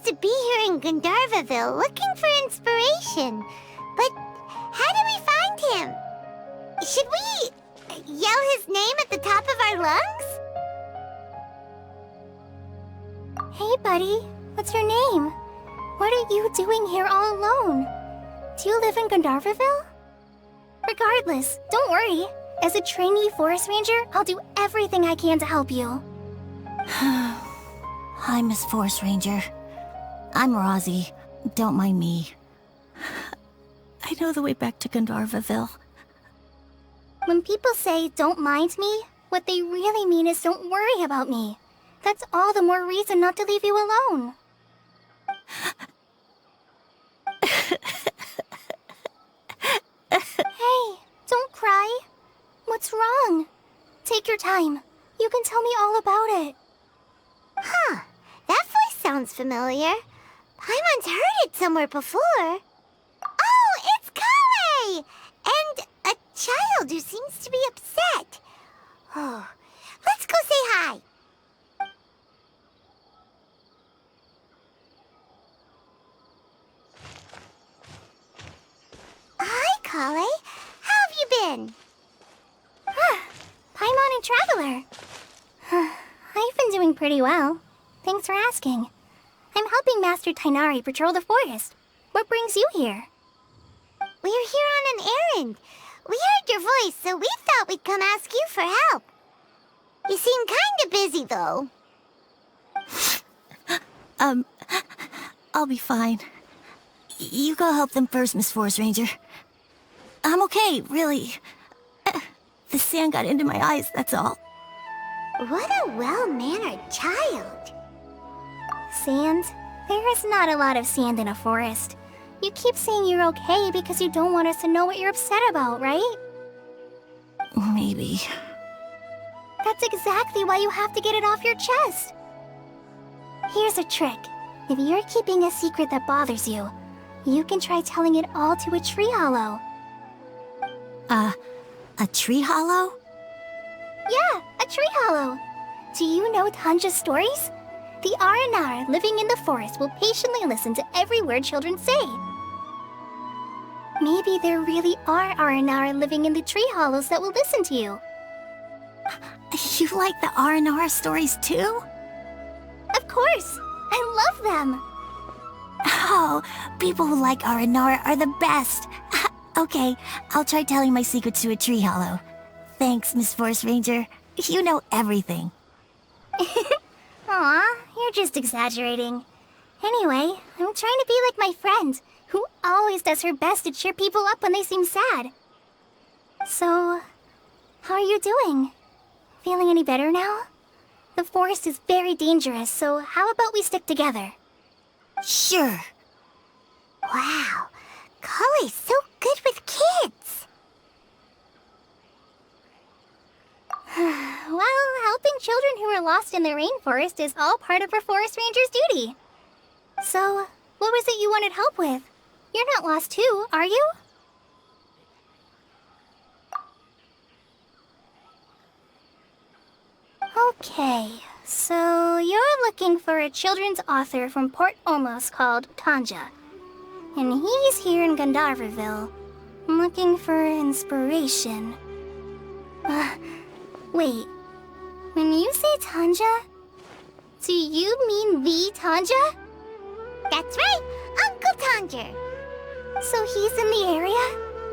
to be here in Gandharvaville looking for inspiration. But how do we find him? Should we yell his name at the top of our lungs? Hey, buddy. What's your name? What are you doing here all alone? Do you live in Gandharvaville? Regardless, don't worry. As a trainee forest ranger, I'll do everything I can to help you. Hi, Miss Forest Ranger. I'm Rosie. Don't mind me. I know the way back to Gandharvaville. When people say, don't mind me, what they really mean is don't worry about me. That's all the more reason not to leave you alone. Hey, don't cry. What's wrong? Take your time. You can tell me all about it. Huh, that voice sounds familiar. Paimon's heard it somewhere before. Oh, it's Collei! And a child who seems to be upset. Oh, let's go say hi. Hi, Collei. How have you been? Paimon and Traveler. I've been doing pretty well. Thanks for asking. I'm helping Master Tighnari patrol the forest. What brings you here? We're here on an errand. We heard your voice, so we thought we'd come ask you for help. You seem kinda busy, though. I'll be fine. You go help them first, Miss Forest Ranger. I'm okay, really. The sand got into my eyes, that's all. What a well-mannered child. Sand? There is not a lot of sand in a forest. You keep saying you're okay because you don't want us to know what you're upset about, right? Maybe. That's exactly why you have to get it off your chest. Here's a trick. If you're keeping a secret that bothers you, you can try telling it all to a tree hollow. A tree hollow? Yeah, a tree hollow. Do you know Tanja's stories? The Aranara living in the forest will patiently listen to every word children say. Maybe there really are Aranara living in the tree hollows that will listen to you. You like the Aranara stories too? Of course! I love them! Oh, people who like Aranara are the best. Okay, I'll try telling my secrets to a tree hollow. Thanks, Miss Forest Ranger. You know everything. Aw, you're just exaggerating. Anyway, I'm trying to be like my friend, who always does her best to cheer people up when they seem sad. So, how are you doing? Feeling any better now? The forest is very dangerous, so how about we stick together? Sure. Wow, Collei's so good with kids. Well, helping children who are lost in the rainforest is all part of a forest ranger's duty. So, what was it you wanted help with? You're not lost too, are you? Okay, so you're looking for a children's author from Port Olmos called Tanja. And he's here in Gandharvaville, looking for inspiration. Wait, when you say Tanja, do you mean the Tanja? That's right, Uncle Tanja. So he's in the area,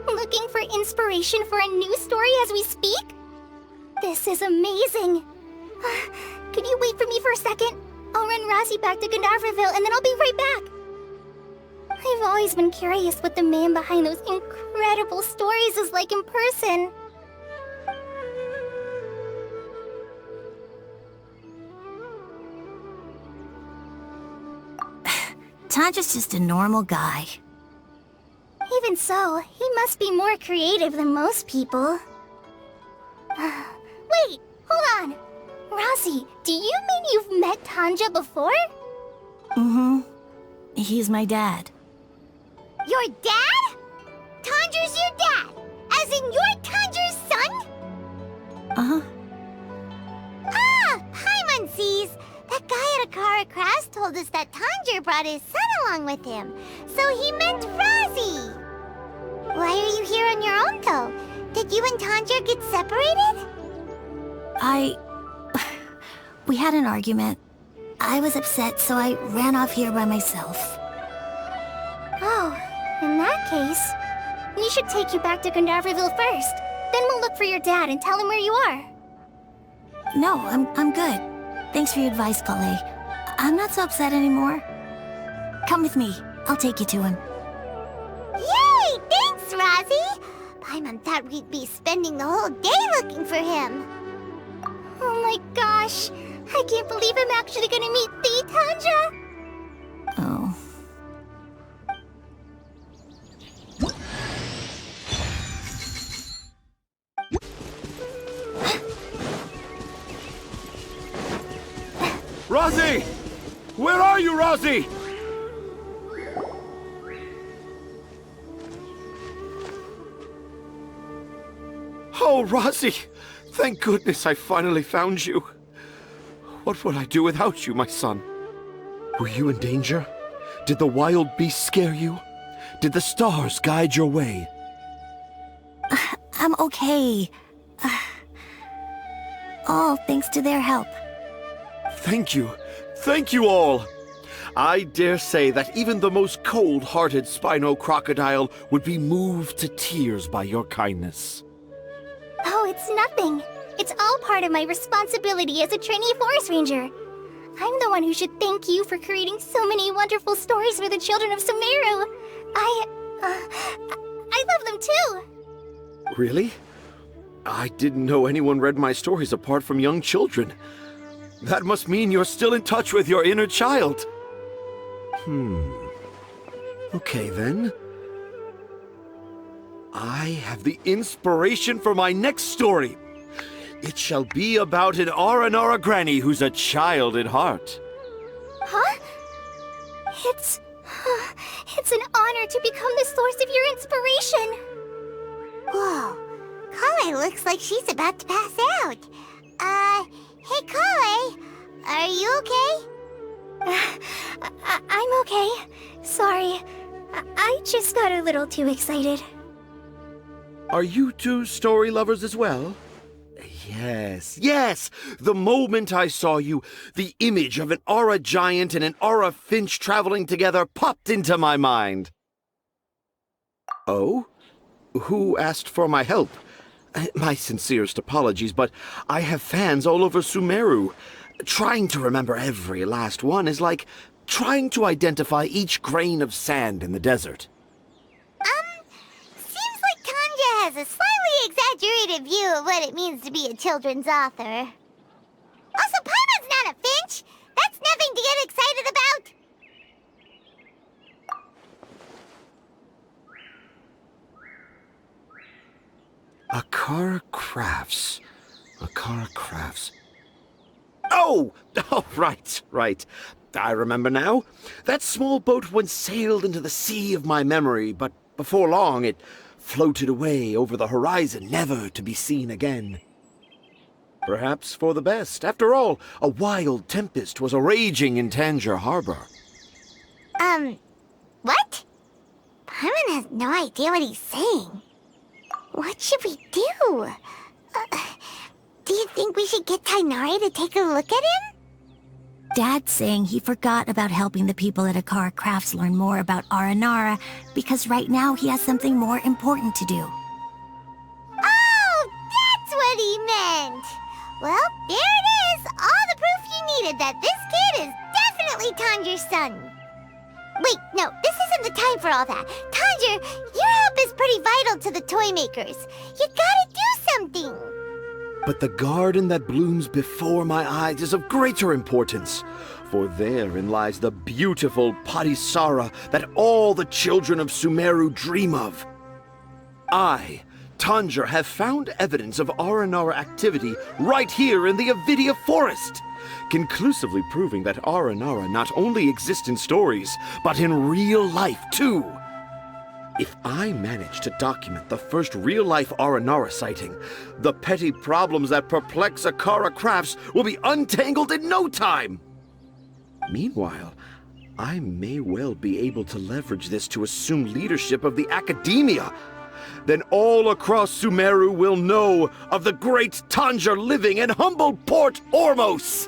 looking for inspiration for a new story as we speak? This is amazing. Could you wait for me for a second? I'll run Rosie back to Gandharvaville and then I'll be right back. I've always been curious what the man behind those incredible stories is like in person. Tanja's just a normal guy. Even so, he must be more creative than most people. Wait, hold on. Rosie, do you mean you've met Tanja before? Mm-hmm. He's my dad. Your dad? Tanja's your dad? As in you're Tanja's son? Uh-huh. Ah, Paimon sees. That guy had a Akara Crafts told us that Tanjiro brought his son along with him, so he meant Razi. Why are you here on your own, though? Did you and Tanjiro get separated? We had an argument. I was upset, so I ran off here by myself. Oh, in that case, we should take you back to Cadaverville first. Then we'll look for your dad and tell him where you are. No, I'm good. Thanks for your advice, Collei. I'm not so upset anymore. Come with me. I'll take you to him. Yay! Thanks, Razi! Paimon thought we'd be spending the whole day looking for him. Oh my gosh, I can't believe I'm actually gonna meet the Tanja! Oh. Razi! Where are you, Razi? Oh, Razi! Thank goodness I finally found you. What would I do without you, my son? Were you in danger? Did the wild beasts scare you? Did the stars guide your way? I'm okay. All thanks to their help. Thank you. Thank you all. I dare say that even the most cold-hearted Spino crocodile would be moved to tears by your kindness. Oh, it's nothing. It's all part of my responsibility as a trainee forest ranger. I'm the one who should thank you for creating so many wonderful stories for the children of Sumeru. I love them too. Really? I didn't know anyone read my stories apart from young children. That must mean you're still in touch with your inner child. Okay, then. I have the inspiration for my next story. It shall be about an Aranara granny who's a child at heart. Huh? It's an honor to become the source of your inspiration. Whoa, Collei looks like she's about to pass out. Hey Collei, are you okay? I'm okay. Sorry. I just got a little too excited. Are you two story lovers as well? Yes. The moment I saw you, the image of an aura giant and an aura finch traveling together popped into my mind. Oh? Who asked for my help? My sincerest apologies, but I have fans all over Sumeru. Trying to remember every last one is like trying to identify each grain of sand in the desert. Seems like Tanja has a slightly exaggerated view of what it means to be a children's author. Also, Paimon's not a finch! That's nothing to get excited about! Akara Crafts. Oh, right. I remember now. That small boat once sailed into the sea of my memory, but before long it floated away over the horizon, never to be seen again. Perhaps for the best. After all, a wild tempest was a-raging in Tangier Harbor. What? Paimon has no idea what he's saying. What should we do? Do you think we should get Tainari to take a look at him? Dad's saying he forgot about helping the people at Akara Crafts learn more about Aranara because right now he has something more important to do. Oh, that's what he meant! Well, there it is! All the proof you needed that this kid is definitely Tanjir's son. Wait, no, this isn't the time for all that. Tanjir, your help is pretty vital to the toy makers. You gotta do something! But the garden that blooms before my eyes is of greater importance, for therein lies the beautiful Parisara that all the children of Sumeru dream of. I, Tanjir, have found evidence of Aranara activity right here in the Avidia forest, conclusively proving that Aranara not only exists in stories, but in real life too. If I manage to document the first real-life Aranara sighting, the petty problems that perplex Akara Crafts will be untangled in no time. Meanwhile, I may well be able to leverage this to assume leadership of the academia. Then all across Sumeru will know of the great Tanja living in humble Port Ormos.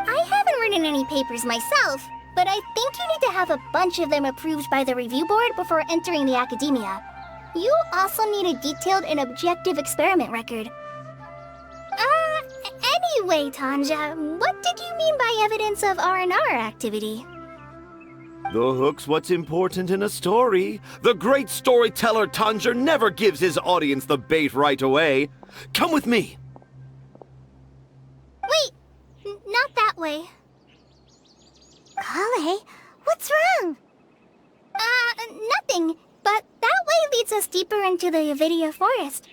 I haven't written any papers myself, but I think you need to have a bunch of them approved by the review board before entering the academia. You also need a detailed and objective experiment record. Anyway, Tanja, what did you mean by evidence of Aranara activity? The hook's what's important in a story. The great storyteller Tanja never gives his audience the bait right away. Come with me. Wait, not that way. Collei, what's wrong? Nothing. But that way leads us deeper into the Avidia forest.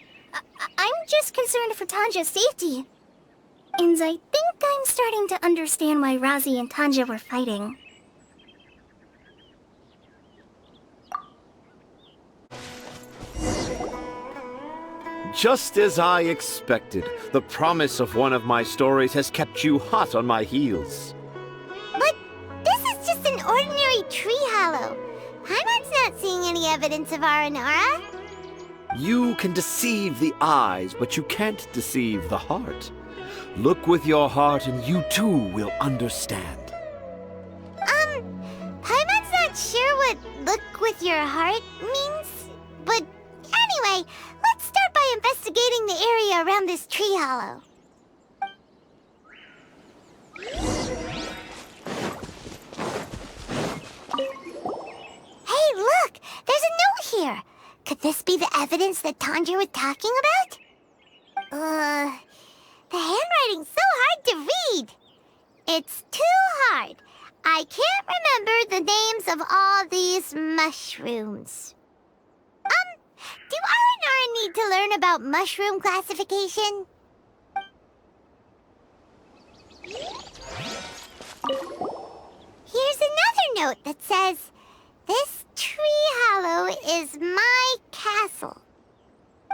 I'm just concerned for Tanja's safety. And I think I'm starting to understand why Razi and Tanja were fighting. Just as I expected, the promise of one of my stories has kept you hot on my heels. But this is just an ordinary tree hollow. Paimon's not seeing any evidence of Aranara. You can deceive the eyes, but you can't deceive the heart. Look with your heart and you too will understand. Paimon's not sure what look with your heart means. But anyway, let's start by investigating the area around this tree hollow. Hey, look! There's a note here! Could this be the evidence that Tanja was talking about? The handwriting's so hard to read. It's too hard. I can't remember the names of all these mushrooms. Do Aranara need to learn about mushroom classification? Here's another note that says, "This tree hollow is my castle."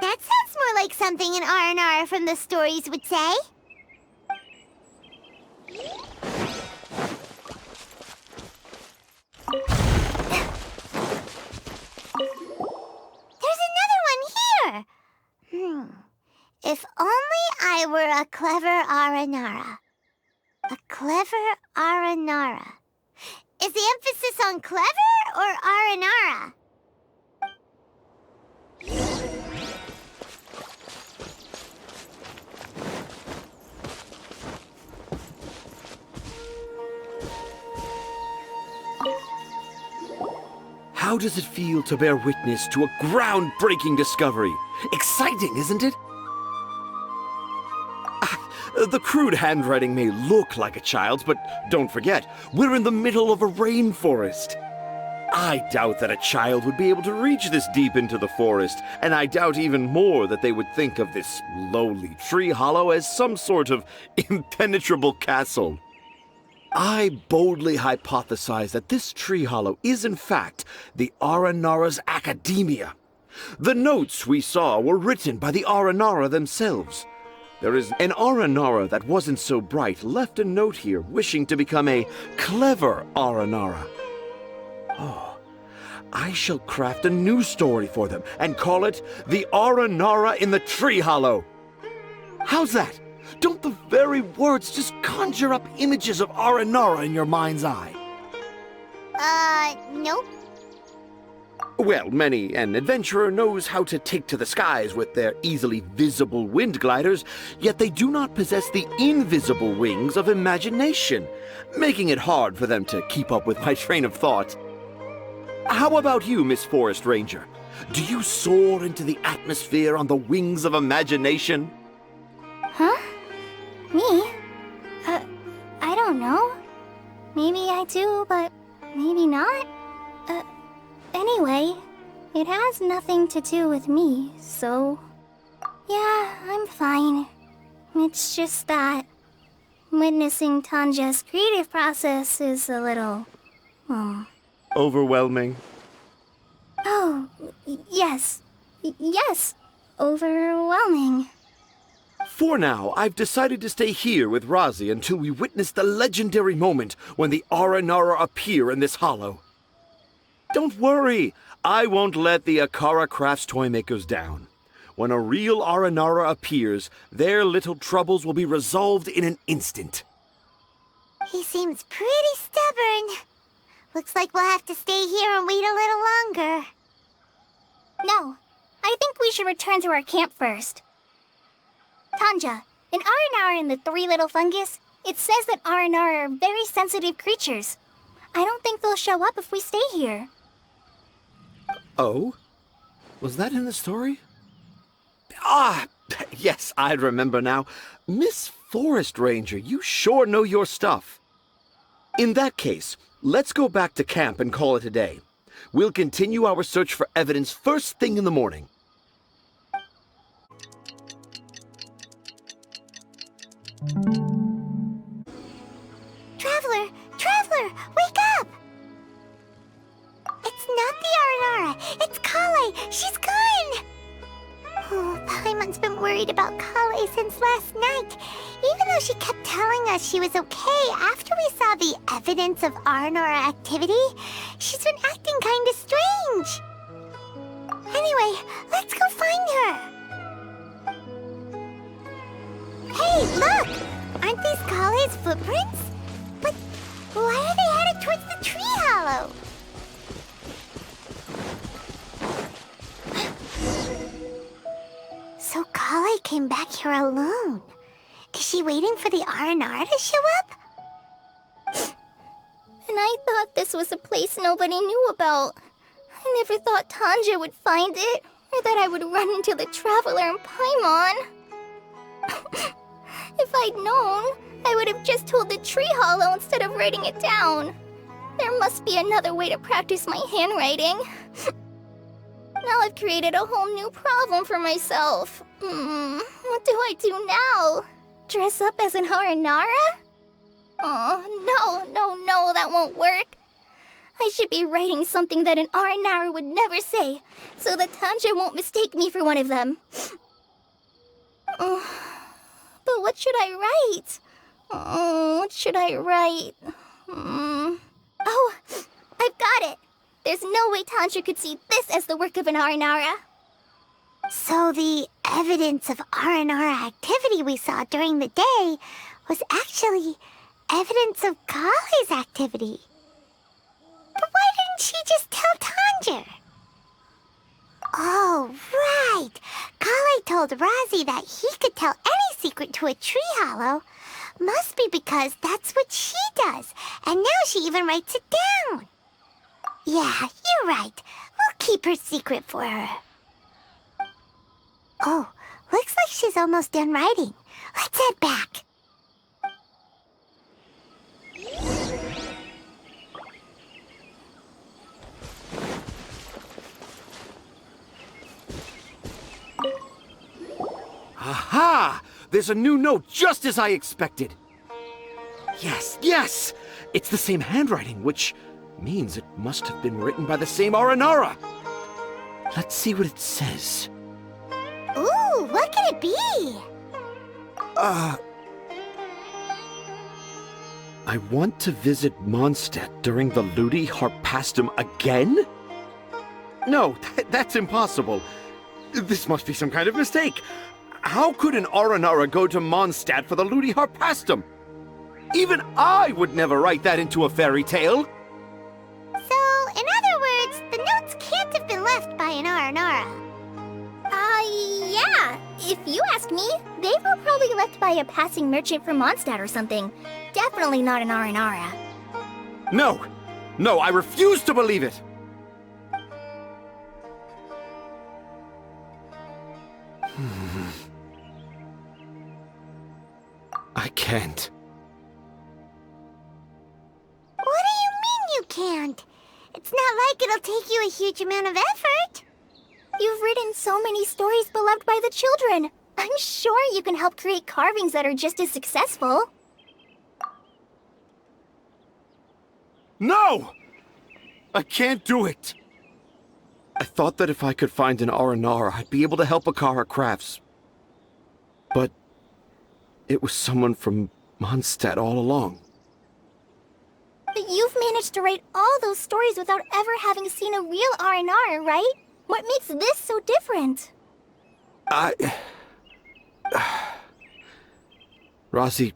That sounds more like something an Aranara from the stories would say. There's another one here! If only I were a clever Aranara. A clever Aranara. Is the emphasis on clever or Aranara? How does it feel to bear witness to a groundbreaking discovery? Exciting, isn't it? The crude handwriting may look like a child's, but don't forget, we're in the middle of a rainforest. I doubt that a child would be able to reach this deep into the forest, and I doubt even more that they would think of this lowly tree hollow as some sort of impenetrable castle. I boldly hypothesize that this tree hollow is in fact the Aranara's academia. The notes we saw were written by the Aranara themselves. There is an Aranara that wasn't so bright left a note here wishing to become a clever Aranara. Oh, I shall craft a new story for them and call it The Aranara in the Tree Hollow. How's that? Don't the very words just conjure up images of Aranara in your mind's eye? Nope. Well, many an adventurer knows how to take to the skies with their easily visible wind gliders, yet they do not possess the invisible wings of imagination, making it hard for them to keep up with my train of thought. How about you, Miss Forest Ranger? Do you soar into the atmosphere on the wings of imagination? Huh? Me? I don't know. Maybe I do, but maybe not. Anyway, it has nothing to do with me, so... Yeah, I'm fine. It's just that... witnessing Tanja's creative process is a little... Overwhelming. Oh, yes. Yes. overwhelming. For now, I've decided to stay here with Razi until we witness the legendary moment when the Aranara appear in this hollow. Don't worry, I won't let the Akara Crafts toy makers down. When a real Aranara appears, their little troubles will be resolved in an instant. He seems pretty stubborn. Looks like we'll have to stay here and wait a little longer. No, I think we should return to our camp first. Tanja, in Aranara and the Three Little Fungus, it says that Aranara are very sensitive creatures. I don't think they'll show up if we stay here. Oh? Was that in the story? Ah, yes, I remember now. Miss Forest Ranger, you sure know your stuff. In that case, let's go back to camp and call it a day. We'll continue our search for evidence first thing in the morning. Traveler, wake up! It's not the Aranara, it's Collei. She's gone! Oh, Paimon's been worried about Collei since last night. Even though she kept telling us she was okay after we saw the evidence of Aranara activity, she's been acting kinda strange. Anyway, let's go find her. Hey, look! Aren't these Collei's footprints? But why are they headed towards the tree hollow? So Collei came back here alone. Is she waiting for the Aranara to show up? And I thought this was a place nobody knew about. I never thought Tanja would find it, or that I would run into the Traveler and Paimon. If I'd known, I would have just told the tree hollow instead of writing it down. There must be another way to practice my handwriting. Now I've created a whole new problem for myself. What do I do now? Dress up as an Aranara? Oh, no, that won't work. I should be writing something that an Aranara would never say, so that Tanja won't mistake me for one of them. But what should I write? What should I write? Oh, I've got it! There's no way Tanja could see this as the work of an Aranara. So the evidence of Aranara activity we saw during the day was actually evidence of Collei's activity. But why didn't she just tell Tanja? Oh, right. Collei told Razi that he could tell any secret to a tree hollow. Must be because that's what she does, and now she even writes it down. Yeah, you're right. We'll keep her secret for her. Oh, looks like she's almost done writing. Let's head back. Aha! There's a new note just as I expected. Yes! It's the same handwriting, which means it must have been written by the same Aranara. Let's see what it says. Ooh, what could it be? I want to visit Mondstadt during the Ludi Harpastum again? No, that's impossible. This must be some kind of mistake. How could an Aranara go to Mondstadt for the Ludi Harpastum? Even I would never write that into a fairy tale. So, in other words, the notes can't have been left by an Aranara. Yeah. If you ask me, they were probably left by a passing merchant from Mondstadt or something. Definitely not an Aranara. No, I refuse to believe it. I can't. What do you mean you can't? It's not like it'll take you a huge amount of effort. You've written so many stories beloved by the children. I'm sure you can help create carvings that are just as successful. No! I can't do it. I thought that if I could find an Aranara, I'd be able to help Akara Crafts. But it was someone from Mondstadt all along. But you've managed to write all those stories without ever having seen a real Aranara, right? What makes this so different? Rosie,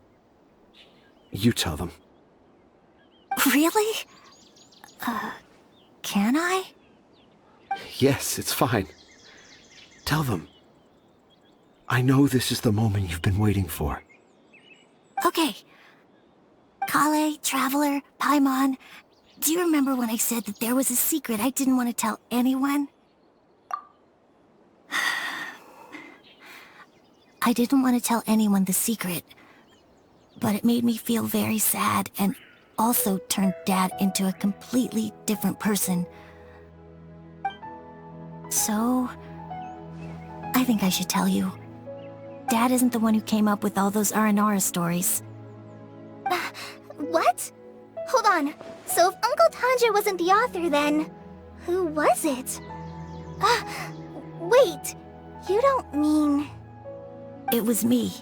you tell them. Really? Can I? Yes, it's fine. Tell them. I know this is the moment you've been waiting for. Okay. Collei, Traveler, Paimon, do you remember when I said that there was a secret I didn't want to tell anyone? I didn't want to tell anyone the secret, but it made me feel very sad and also turned Dad into a completely different person. So, I think I should tell you. Dad isn't the one who came up with all those Aranara stories. What? Hold on. So if Uncle Tanja wasn't the author, then who was it? Wait. You don't mean... It was me.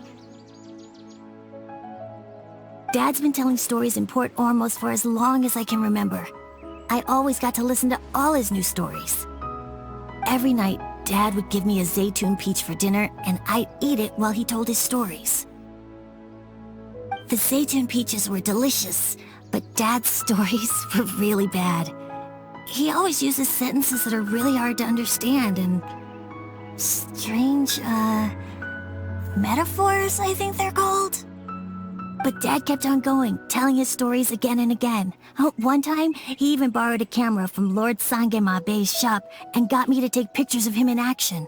Dad's been telling stories in Port Ormos for as long as I can remember. I always got to listen to all his new stories. Every night, Dad would give me a Zaytun peach for dinner, and I'd eat it while he told his stories. The Zaytun peaches were delicious, but Dad's stories were really bad. He always uses sentences that are really hard to understand, and strange, metaphors, I think they're called. But Dad kept on going, telling his stories again and again. One time, he even borrowed a camera from Lord Sangema Bey's shop and got me to take pictures of him in action.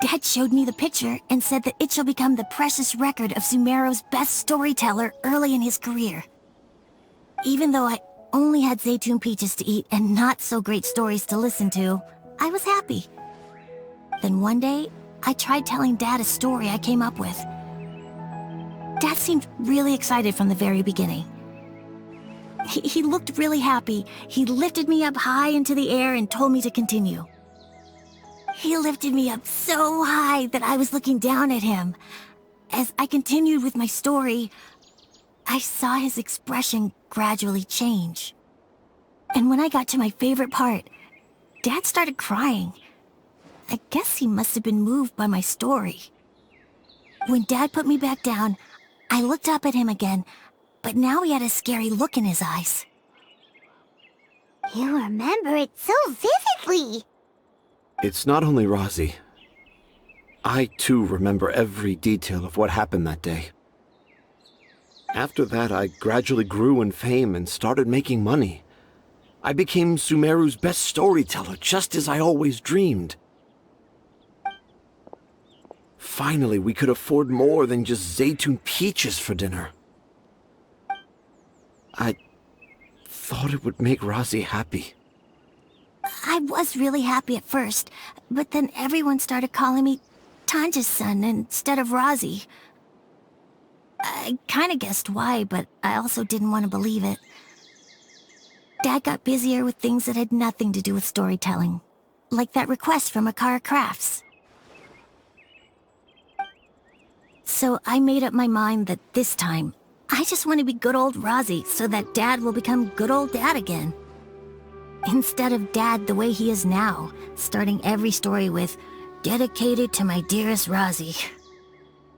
Dad showed me the picture and said that it shall become the precious record of Sumeru's best storyteller early in his career. Even though I only had Zaytun peaches to eat and not so great stories to listen to, I was happy. Then one day, I tried telling Dad a story I came up with. Dad seemed really excited from the very beginning. He looked really happy. He lifted me up high into the air and told me to continue. He lifted me up so high that I was looking down at him. As I continued with my story, I saw his expression gradually change. And when I got to my favorite part, Dad started crying. I guess he must have been moved by my story. When Dad put me back down, I looked up at him again, but now he had a scary look in his eyes. You remember it so vividly. It's not only Rosie. I, too, remember every detail of what happened that day. After that, I gradually grew in fame and started making money. I became Sumeru's best storyteller, just as I always dreamed. Finally, we could afford more than just Zaytun peaches for dinner. I thought it would make Rosie happy. I was really happy at first, but then everyone started calling me Tanja's son instead of Rosie. I kinda guessed why, but I also didn't want to believe it. Dad got busier with things that had nothing to do with storytelling, like that request from Akara Crafts. So I made up my mind that this time, I just want to be good old Rosie so that Dad will become good old Dad again. Instead of Dad the way he is now, starting every story with, "Dedicated to my dearest Rosie."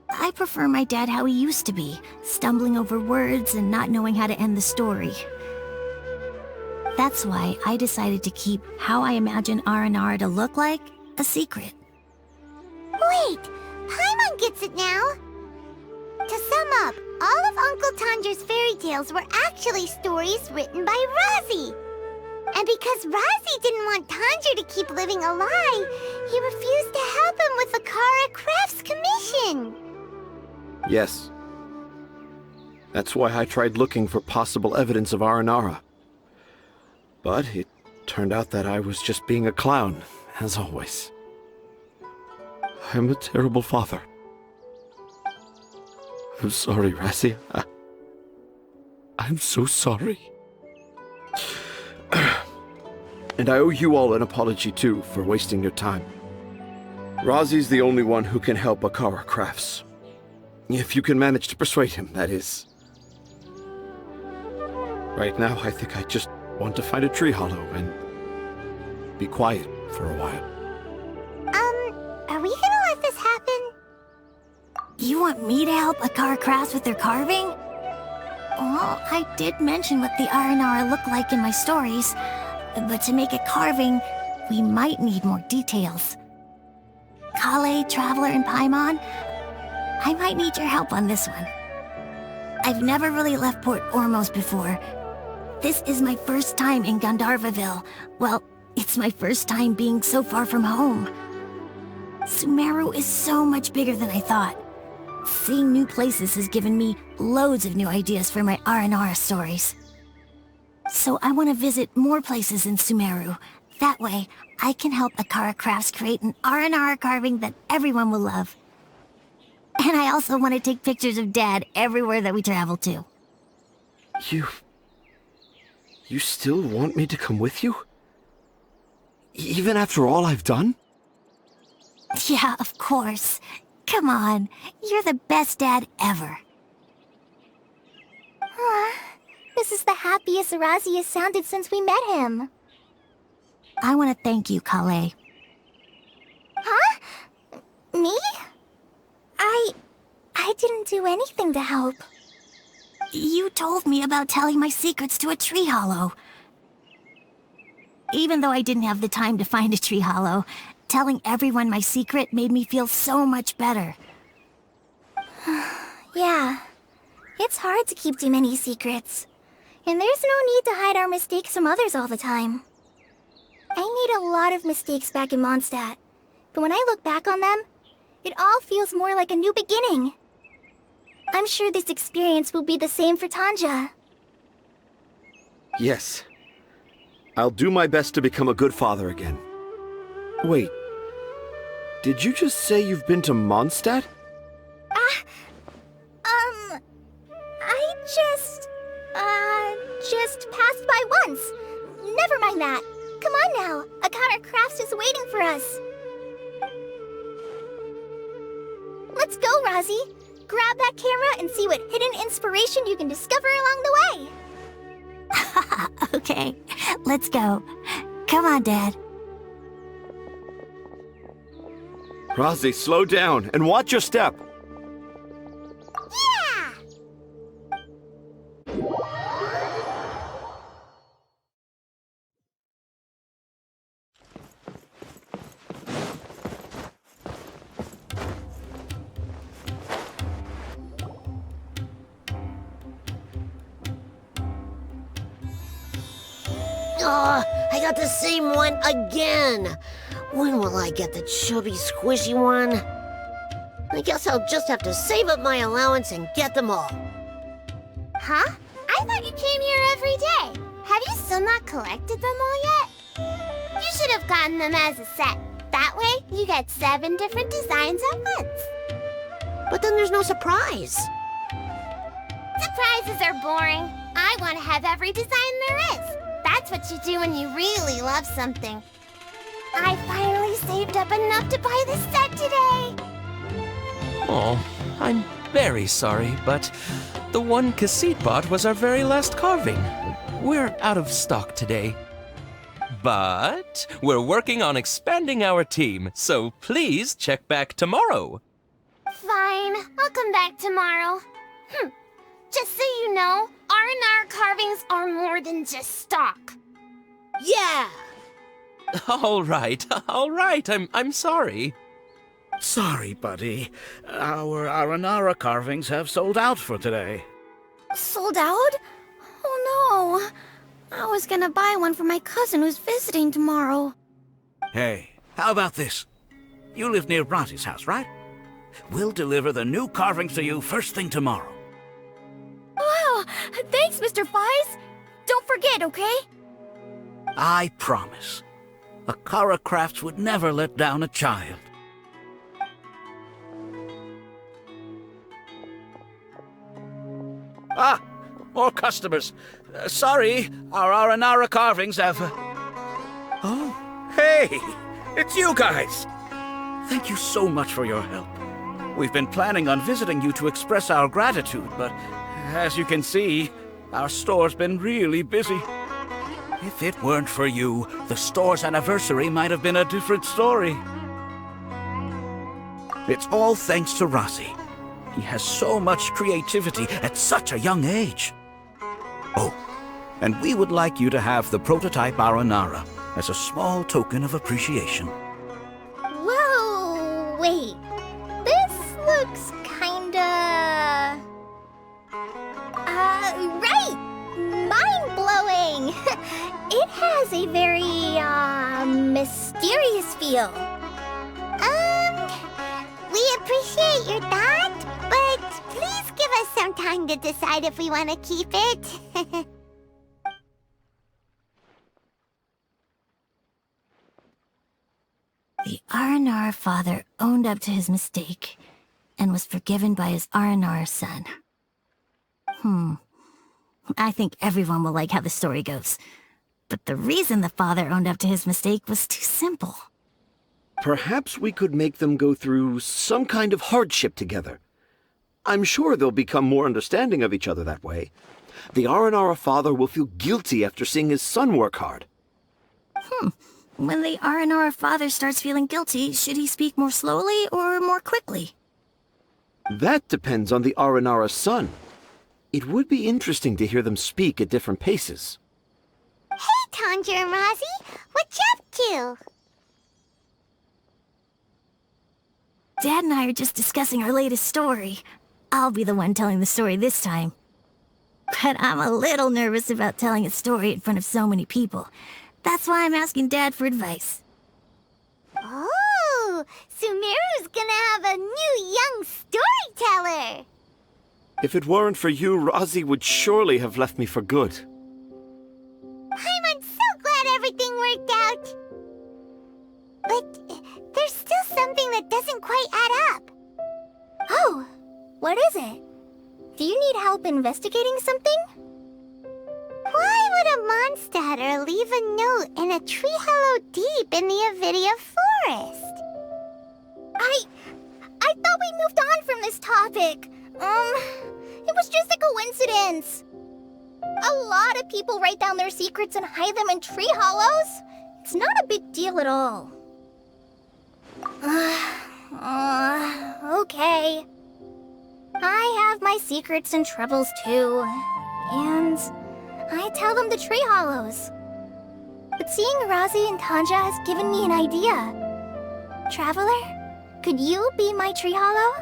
I prefer my dad how he used to be, stumbling over words and not knowing how to end the story. That's why I decided to keep how I imagine Aranara to look like a secret. Wait, Paimon gets it now. To sum up, all of Uncle Tanja's fairy tales were actually stories written by Rosie. And because Rosie didn't want Tanja to keep living a lie, he refused to help him with the Akara Crafts commission. Yes. That's why I tried looking for possible evidence of Aranara. But it turned out that I was just being a clown, as always. I'm a terrible father. I'm sorry, Razzie. I'm so sorry. And I owe you all an apology, too, for wasting your time. Razi's the only one who can help Akara Crafts. If you can manage to persuade him, that is. Right now, I think I just want to find a tree hollow and be quiet for a while. Are we gonna let this happen? You want me to help Akara Crafts with their carving? Well, I did mention what the Aranara look like in my stories, but to make a carving, we might need more details. Collei, Traveler, and Paimon, I might need your help on this one. I've never really left Port Ormos before. This is my first time in Gandharvaville. Well, it's my first time being so far from home. Sumeru is so much bigger than I thought. Seeing new places has given me loads of new ideas for my Aranara stories. So I want to visit more places in Sumeru. That way, I can help Akara Crafts create an Aranara carving that everyone will love. And I also want to take pictures of Dad everywhere that we travel to. You still want me to come with you? Even after all I've done? Yeah, of course. Come on, you're the best dad ever. This is the happiest Razi has sounded since we met him. I want to thank you, Collei. Huh? Me? I didn't do anything to help. You told me about telling my secrets to a tree hollow. Even though I didn't have the time to find a tree hollow, telling everyone my secret made me feel so much better. Yeah. It's hard to keep too many secrets. And there's no need to hide our mistakes from others all the time. I made a lot of mistakes back in Mondstadt. But when I look back on them, it all feels more like a new beginning. I'm sure this experience will be the same for Tanja. Yes. I'll do my best to become a good father again. Wait. Did you just say you've been to Mondstadt? I just passed by once. Never mind that. Come on now. Akara Crafts is waiting for us. Let's go, Razi. Grab that camera and see what hidden inspiration you can discover along the way. Okay, let's go. Come on, Dad. Razi, slow down and watch your step. Yeah! I got the same one again. When will I get the chubby, squishy one? I guess I'll just have to save up my allowance and get them all. Huh? I thought you came here every day. Have you still not collected them all yet? You should have gotten them as a set. That way, you get 7 different designs at once. But then there's no surprise. Surprises are boring. I want to have every design there is. That's what you do when you really love something. I finally saved up enough to buy this set today. Oh, I'm very sorry, but the one Cassit bought was our very last carving. We're out of stock today. But we're working on expanding our team, so please check back tomorrow. Fine, I'll come back tomorrow. Just so you know, Aranara carvings are more than just stock. Yeah! All right. I'm sorry. Sorry, buddy. Our Aranara carvings have sold out for today. Sold out? Oh no. I was gonna buy one for my cousin who's visiting tomorrow. Hey, how about this? You live near Bronte's house, right? We'll deliver the new carvings to you first thing tomorrow. Wow, thanks, Mr. Fies. Don't forget, okay? I promise. Akara Crafts would never let down a child. Ah, more customers. Sorry, our Aranara carvings have... Oh, hey! It's you guys! Thank you so much for your help. We've been planning on visiting you to express our gratitude, but as you can see, our store's been really busy. If it weren't for you, the store's anniversary might have been a different story. It's all thanks to Rossi. He has so much creativity at such a young age. Oh, and we would like you to have the prototype Aranara as a small token of appreciation. Whoa, wait. This looks kinda... right! Mind-blowing! It has a very, mysterious feel. We appreciate your thought, but please give us some time to decide if we want to keep it. The Aranara father owned up to his mistake and was forgiven by his Aranara son. I think everyone will like how the story goes. But the reason the father owned up to his mistake was too simple. Perhaps we could make them go through some kind of hardship together. I'm sure they'll become more understanding of each other that way. The Aranara father will feel guilty after seeing his son work hard. When the Aranara father starts feeling guilty, should he speak more slowly or more quickly? That depends on the Aranara son. It would be interesting to hear them speak at different paces. Hey, Tanja and Rosie, what you up to? Dad and I are just discussing our latest story. I'll be the one telling the story this time. But I'm a little nervous about telling a story in front of so many people. That's why I'm asking Dad for advice. Oh, Sumeru's gonna have a new young storyteller. If it weren't for you, Rosie would surely have left me for good. I'm so glad everything worked out. But there's still something that doesn't quite add up. Oh, what is it? Do you need help investigating something? Why would a Mondstatter leave a note in a tree hollow deep in the Avidia forest? I thought we moved on from this topic. It was just a coincidence. A lot of people write down their secrets and hide them in tree hollows. It's not a big deal at all. Okay. I have my secrets and troubles too. And I tell them to tree hollows. But seeing Rosie and Tanja has given me an idea. Traveler, could you be my tree hollow?